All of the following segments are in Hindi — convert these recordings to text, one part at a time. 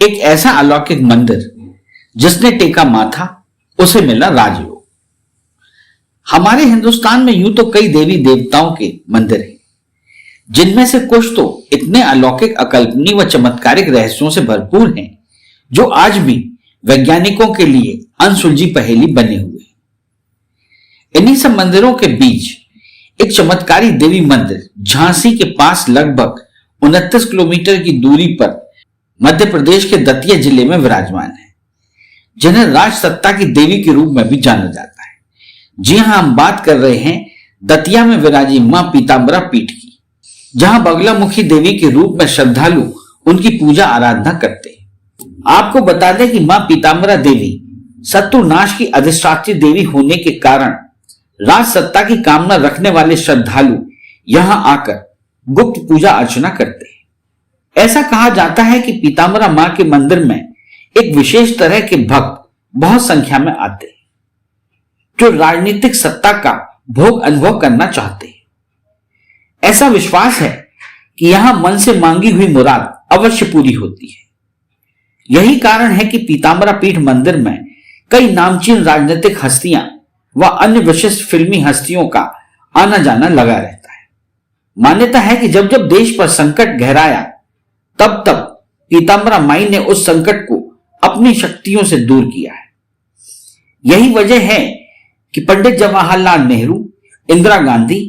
एक ऐसा अलौकिक मंदिर जिसने टेका माथा उसे मिला राजयोग। हमारे हिंदुस्तान में यूं तो कई देवी देवताओं के मंदिर हैं, जिनमें से कुछ तो इतने अलौकिक, अकल्पनीय व चमत्कारिक रहस्यों से भरपूर हैं जो आज भी वैज्ञानिकों के लिए अनसुलझी पहेली बने हुए हैं। इन्हीं सब मंदिरों के बीच एक चमत्कारी देवी मंदिर झांसी के पास लगभग 29 किलोमीटर की दूरी पर मध्य प्रदेश के दतिया जिले में विराजमान है, जिन्हें राजसत्ता की देवी के रूप में भी जाना जाता है। जी हां, हम बात कर रहे हैं दतिया में विराजी मां पीतांबरा पीठ की, जहां बगलामुखी देवी के रूप में श्रद्धालु उनकी पूजा आराधना करते हैं। आपको बता दें कि मां पीतांबरा देवी शत्रुनाश की अधिष्ठात्री देवी होने के कारण राजसत्ता की कामना रखने वाले श्रद्धालु यहां आकर गुप्त पूजा अर्चना करते हैं। ऐसा कहा जाता है कि पीतांबरा मां के मंदिर में एक विशेष तरह के भक्त बहुत संख्या में आते हैं, जो राजनीतिक सत्ता का भोग अनुभव करना चाहते हैं। ऐसा विश्वास है कि यहां मन से मांगी हुई मुराद अवश्य पूरी होती है। यही कारण है कि पीतांबरा पीठ मंदिर में कई नामचीन राजनीतिक हस्तियां व अन्य विशिष्ट फिल्मी हस्तियों का आना जाना लगा रहता है। मान्यता है कि जब जब देश पर संकट गहराया, तब तब पीतांबरा माई ने उस संकट को अपनी शक्तियों से दूर किया है। यही वजह है कि पंडित जवाहरलाल नेहरू, इंदिरा गांधी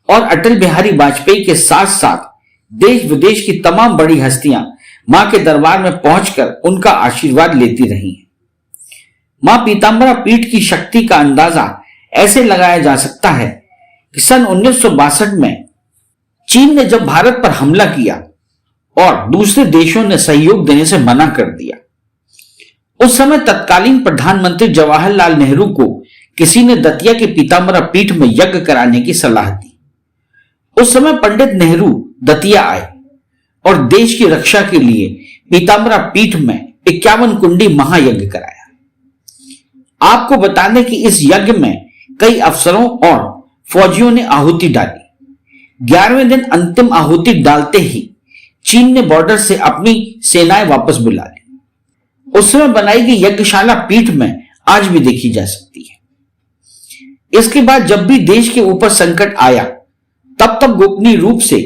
और अटल बिहारी वाजपेयी के साथ साथ देश विदेश की तमाम बड़ी हस्तियां मां के दरबार में पहुंचकर उनका आशीर्वाद लेती रही हैं। मां पीतांबरा पीठ की शक्ति का अंदाजा ऐसे लगाया जा सकता है कि सन 1962 में चीन ने जब भारत पर हमला किया और दूसरे देशों ने सहयोग देने से मना कर दिया, उस समय तत्कालीन प्रधानमंत्री जवाहरलाल नेहरू को किसी ने दतिया के पीतांबरा पीठ में यज्ञ कराने की सलाह दी। उस समय पंडित नेहरू दतिया आए और देश की रक्षा के लिए पीतांबरा पीठ में 51 कुंडी महायज्ञ कराया। आपको बता दें कि इस यज्ञ में कई अफसरों और फौजियों ने आहुति डाली। 11वें दिन अंतिम आहुति डालते ही चीन ने बॉर्डर से अपनी सेनाएं वापस बुला ली। उस समय बनाई गई यज्ञशाला पीठ में आज भी देखी जा सकती है। इसके बाद जब भी देश के ऊपर संकट आया, तब तब गोपनीय रूप से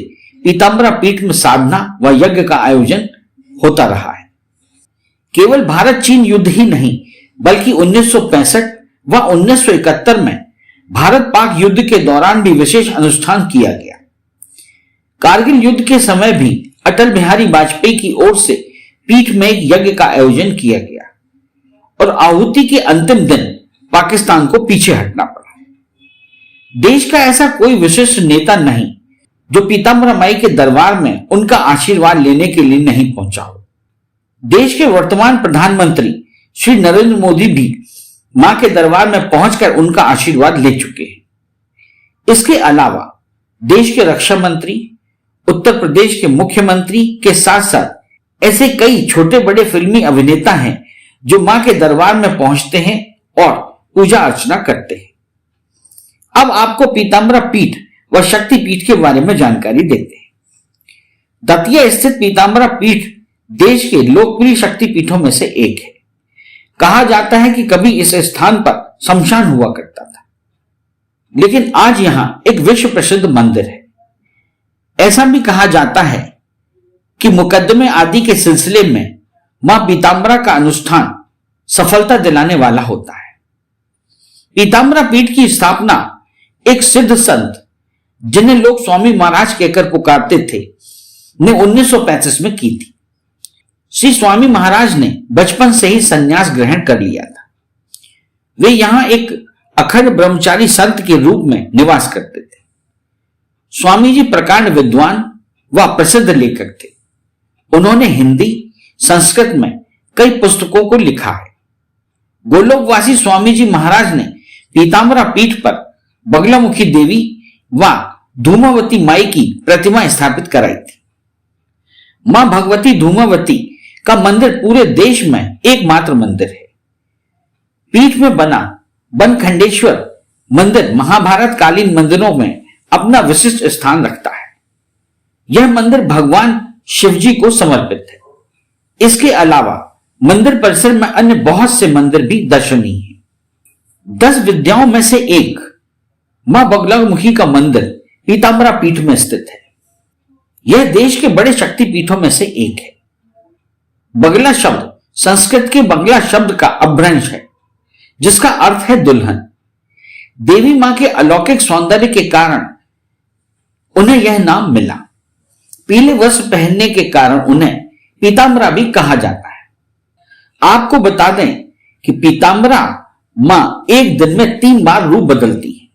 पीतांबरा पीठ में साधना व यज्ञ का आयोजन होता रहा है। केवल भारत चीन युद्ध ही नहीं, बल्कि 1965 व 1971 में भारत पाक युद्ध के दौरान भी विशेष अनुष्ठान किया गया। कारगिल युद्ध के समय भी अटल बिहारी वाजपेयी की ओर से पीठ में एक यज्ञ का आयोजन किया गया और आहुति के अंतिम दिन पाकिस्तान को पीछे हटना पड़ा। देश का ऐसा कोई विशिष्ट नेता नहीं जो पीतांबरा माई के दरबार में उनका आशीर्वाद लेने के लिए नहीं पहुंचा हो। देश के वर्तमान प्रधानमंत्री श्री नरेंद्र मोदी भी मां के दरबार में पहुंचकर उनका आशीर्वाद ले चुके हैं। इसके अलावा देश के रक्षा मंत्री, उत्तर प्रदेश के मुख्यमंत्री के साथ साथ ऐसे कई छोटे बड़े फिल्मी अभिनेता हैं जो मां के दरबार में पहुंचते हैं और पूजा अर्चना करते हैं। अब आपको पीतांबरा पीठ व शक्ति पीठ के बारे में जानकारी देते हैं। दतिया स्थित पीतांबरा पीठ देश के लोकप्रिय शक्ति पीठों में से एक है। कहा जाता है कि कभी इस स्थान पर शमशान हुआ करता था, लेकिन आज यहां एक विश्व प्रसिद्ध मंदिर है। ऐसा भी कहा जाता है कि मुकदमे आदि के सिलसिले में मां पीतांबरा का अनुष्ठान सफलता दिलाने वाला होता है। पीतांबरा पीठ की स्थापना एक सिद्ध संत, जिन्हें लोग स्वामी महाराज कहकर पुकारते थे, ने 1935 में की थी। श्री स्वामी महाराज ने बचपन से ही संन्यास ग्रहण कर लिया था। वे यहां एक अखंड ब्रह्मचारी संत के रूप में निवास करते थे। स्वामी जी प्रकांड विद्वान व प्रसिद्ध लेखक थे। उन्होंने हिंदी, संस्कृत में कई पुस्तकों को लिखा है। गोलोकवासी स्वामी जी महाराज ने पीतांबरा पीठ पर बगलामुखी देवी व धूमावती माई की प्रतिमा स्थापित कराई थी। मां भगवती धूमावती का मंदिर पूरे देश में एकमात्र मंदिर है। पीठ में बना बनखंडेश्वर मंदिर महाभारत कालीन मंदिरों में अपना विशिष्ट स्थान रखता है। यह मंदिर भगवान शिवजी को समर्पित है। इसके अलावा मंदिर परिसर में अन्य बहुत से मंदिर भी दर्शनीय हैं। 10 विद्याओं में से एक मां बगलामुखी का मंदिर पीताम्बरा पीठ में स्थित है। यह देश के बड़े शक्तिपीठों में से एक है। बगला शब्द संस्कृत के बंगला शब्द का अपभ्रंश है, जिसका अर्थ है दुल्हन। देवी मां के अलौकिक सौंदर्य के कारण उन्हें यह नाम मिला। पीले वस्त्र पहनने के कारण उन्हें पीताम्बरा भी कहा जाता है। आपको बता दें कि पीताम्बरा मां एक दिन में 3 बार रूप बदलती है।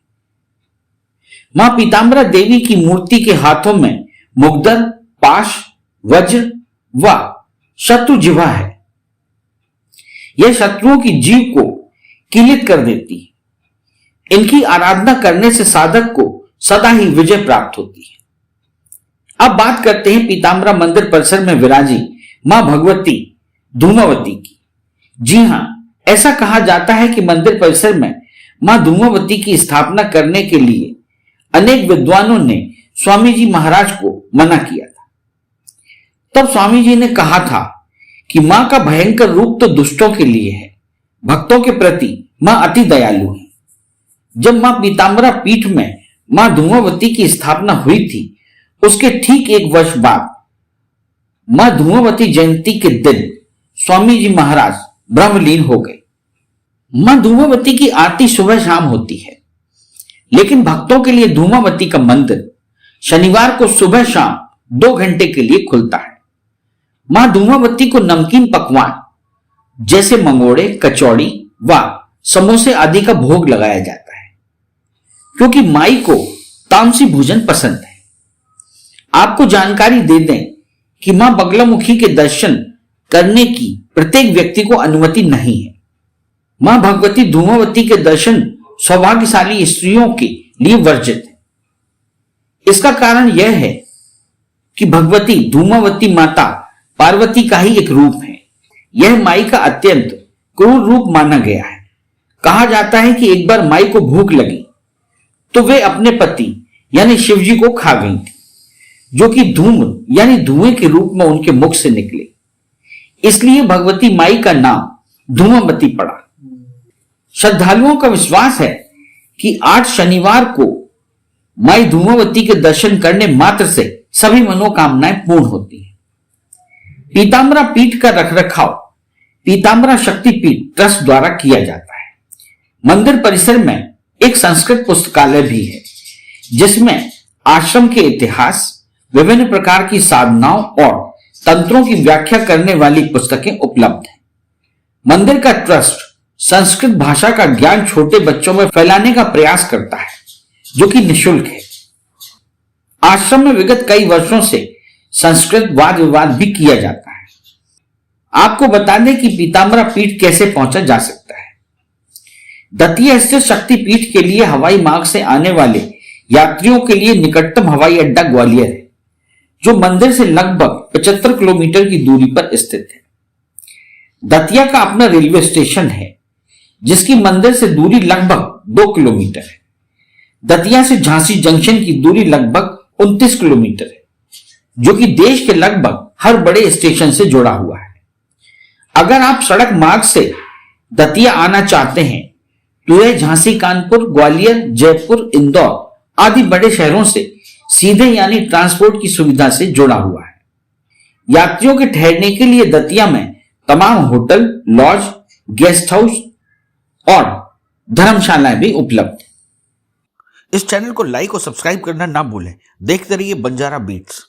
मां पीताम्बरा देवी की मूर्ति के हाथों में मुग्दर, पाश, वज्र व शत्रु जिह्वा है। यह शत्रुओं की जीव को कीलित कर देती है। इनकी आराधना करने से साधक को सदा ही विजय प्राप्त होती है। अब बात करते हैं पीताम्बरा मंदिर परिसर में विराजी मां भगवती धूमावती की। जी हां, ऐसा कहा जाता है कि मंदिर परिसर में मां धूमावती की स्थापना करने के लिए अनेक विद्वानों ने स्वामी जी महाराज को मना किया था। तब स्वामी जी ने कहा था कि मां का भयंकर रूप तो दुष्टों के लिए है, भक्तों के प्रति मां अति दयालु है। जब मां पीताम्बरा पीठ में मां धूमावती की स्थापना हुई थी, उसके ठीक 1 वर्ष बाद मां धूमावती जयंती के दिन स्वामी जी महाराज ब्रह्मलीन हो गए। मां धूमावती की आरती सुबह शाम होती है, लेकिन भक्तों के लिए धूमावती का मंदिर शनिवार को सुबह शाम 2 घंटे के लिए खुलता है। मां धूमावती को नमकीन पकवान जैसे मंगोड़े, कचौड़ी व समोसे आदि का भोग लगाया जाता है, क्योंकि माई को तामसी भोजन पसंद है। आपको जानकारी दे दें कि मां बगलामुखी के दर्शन करने की प्रत्येक व्यक्ति को अनुमति नहीं है। मां भगवती धूमावती के दर्शन सौभाग्यशाली स्त्रियों के लिए वर्जित है। इसका कारण यह है कि भगवती धूमावती माता पार्वती का ही एक रूप है। यह माई का अत्यंत क्रूर रूप माना गया है। कहा जाता है कि एक बार माई को भूख लगी तो वे अपने पति यानी शिव जी को खा गई थी, जो कि धूम यानी धुएं के रूप में उनके मुख से निकले। इसलिए भगवती माई का नाम धूमावती पड़ा। श्रद्धालुओं का विश्वास है कि 8 शनिवार को माई धूमावती के दर्शन करने मात्र से सभी मनोकामनाएं पूर्ण होती हैं। पीताम्बरा पीठ का रखरखाव पीताम्बरा शक्तिपीठ ट्रस्ट द्वारा किया जाता है। मंदिर परिसर में एक संस्कृत पुस्तकालय भी है, जिसमें आश्रम के इतिहास, विभिन्न प्रकार की साधनाओं और तंत्रों की व्याख्या करने वाली पुस्तकें उपलब्ध हैं। मंदिर का ट्रस्ट संस्कृत भाषा का ज्ञान छोटे बच्चों में फैलाने का प्रयास करता है, जो कि निःशुल्क है। आश्रम में विगत कई वर्षों से संस्कृत वाद विवाद भी किया जाता है। आपको बता दें कि पीताम्बरा पीठ कैसे पहुंचा जा सकता है। दतिया स्थित शक्तिपीठ के लिए हवाई मार्ग से आने वाले यात्रियों के लिए निकटतम हवाई अड्डा ग्वालियर है, जो मंदिर से लगभग 75 किलोमीटर की दूरी पर स्थित है। दतिया का अपना रेलवे स्टेशन है, जिसकी मंदिर से दूरी लगभग 2 किलोमीटर है। दतिया से झांसी जंक्शन की दूरी लगभग 29 किलोमीटर है, जो कि देश के लगभग हर बड़े स्टेशन से जुड़ा हुआ है। अगर आप सड़क मार्ग से दतिया आना चाहते हैं तो यह झांसी, कानपुर, ग्वालियर, जयपुर, इंदौर आदि बड़े शहरों से सीधे यानी ट्रांसपोर्ट की सुविधा से जुड़ा हुआ है। यात्रियों के ठहरने के लिए दतिया में तमाम होटल, लॉज, गेस्ट हाउस और धर्मशालाएं भी उपलब्ध हैं। इस चैनल को लाइक और सब्सक्राइब करना ना भूलें। देखते रहिए बंजारा बीट्स।